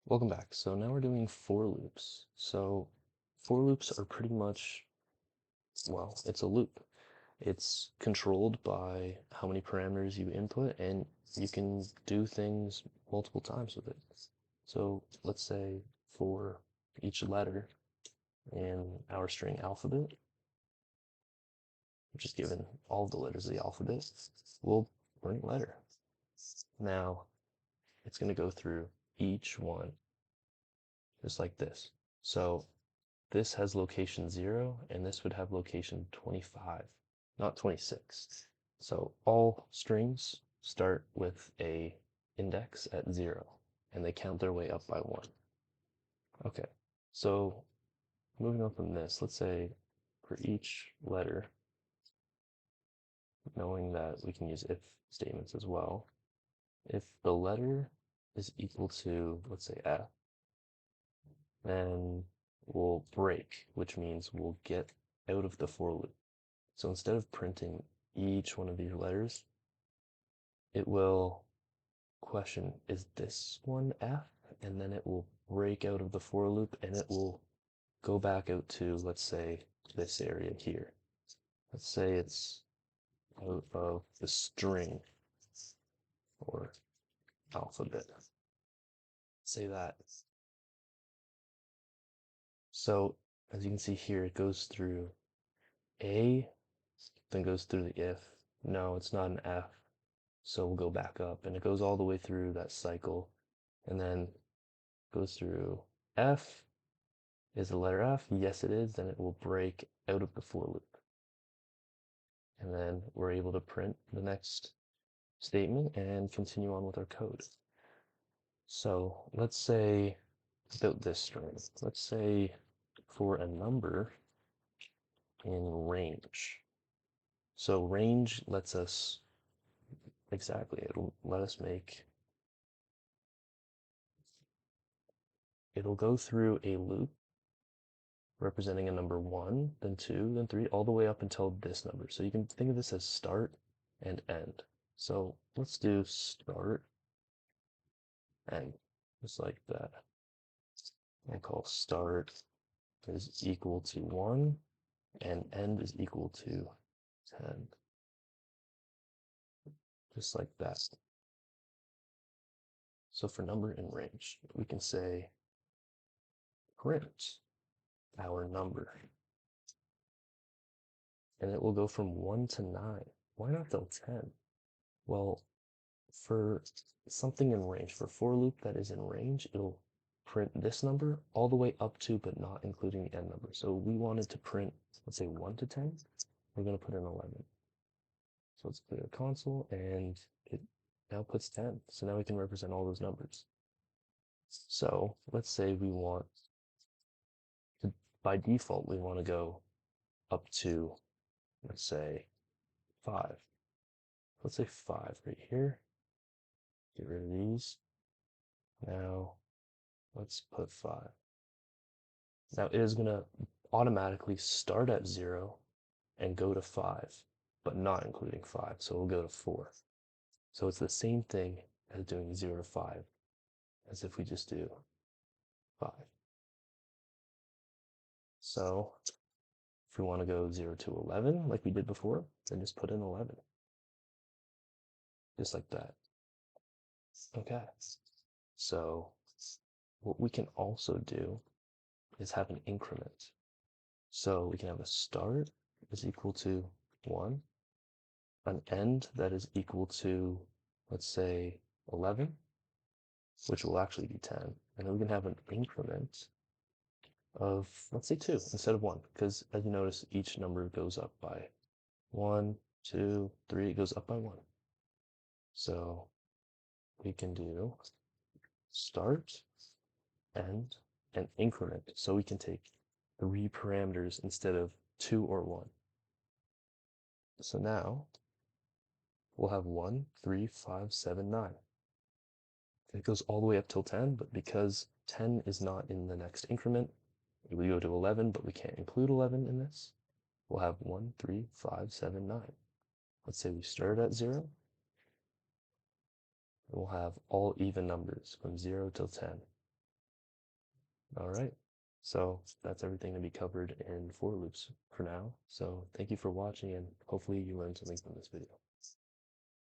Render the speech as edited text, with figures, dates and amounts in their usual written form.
Welcome back. So now we're doing for loops. So for loops are pretty much, well, it's a loop. It's controlled by how many parameters you input, and you can do things multiple times with it. So let's say for each letter in our string alphabet, which is given all of the letters of the alphabet, we'll print letter. Now it's going to go through each one just like this. So this has location 0, and this would have location 25, not 26. So all strings start with a index at 0, and they count their way up by 1. Okay, so moving on from this, let's say for each letter, knowing that we can use if statements as well, if the letter is equal to, let's say, F, then we'll break, which means we'll get out of the for loop. So instead of printing each one of these letters, it will question, is this one F? And then it will break out of the for loop and it will go back out to, let's say, this area here. Let's say it's out of the string or alphabet. Say that. So as you can see here, it goes through A, then goes through the if. No, it's not an F. So we'll go back up, and it goes all the way through that cycle, and then goes through F. Is the letter F? Yes, it is. Then it will break out of the for loop. And then we're able to print the next statement and continue on with our code. So let's say about this string, let's say for a number in range. So range lets us, exactly, it'll let us make, it'll go through a loop representing a number 1, then 2, then 3, all the way up until this number. So you can think of this as start and end. So let's do start and just like that. I'll call start is equal to 1 and end is equal to 10. Just like that. So for number in range, we can say print our number. And it will go from 1 to 9. Why not till 10? Well, for something in range, for for loop that is in range, it'll print this number all the way up to, but not including the end number. So we wanted to print, let's say 1 to 10, we're going to put in 11. So let's clear the console, and it now puts 10. So now we can represent all those numbers. So let's say we want to, by default, we want to go up to, let's say, 5. Let's say 5 right here. Get rid of these. Now let's put 5. Now it is going to automatically start at 0 and go to 5, but not including 5, so we'll go to 4. So it's the same thing as doing 0 to 5, as if we just do 5. So if we want to go 0 to 11, like we did before, then just put in 11. Just like that. Okay. So what we can also do is have an increment. So we can have a start is equal to 1, an end that is equal to, let's say, 11, which will actually be 10. And then we can have an increment of, let's say, 2 instead of 1, because as you notice, each number goes up by 1, 2, 3, it goes up by 1. So we can do start, end, and increment. So we can take 3 parameters instead of 2 or 1. So now we'll have 1, 3, 5, 7, 9. It goes all the way up till 10, but because 10 is not in the next increment, we go to 11, but we can't include 11 in this. We'll have 1, 3, 5, 7, 9. Let's say we start at 0, and we'll have all even numbers from 0 till 10. All right. So that's everything to be covered in for loops for now. So thank you for watching, and hopefully you learned something from this video.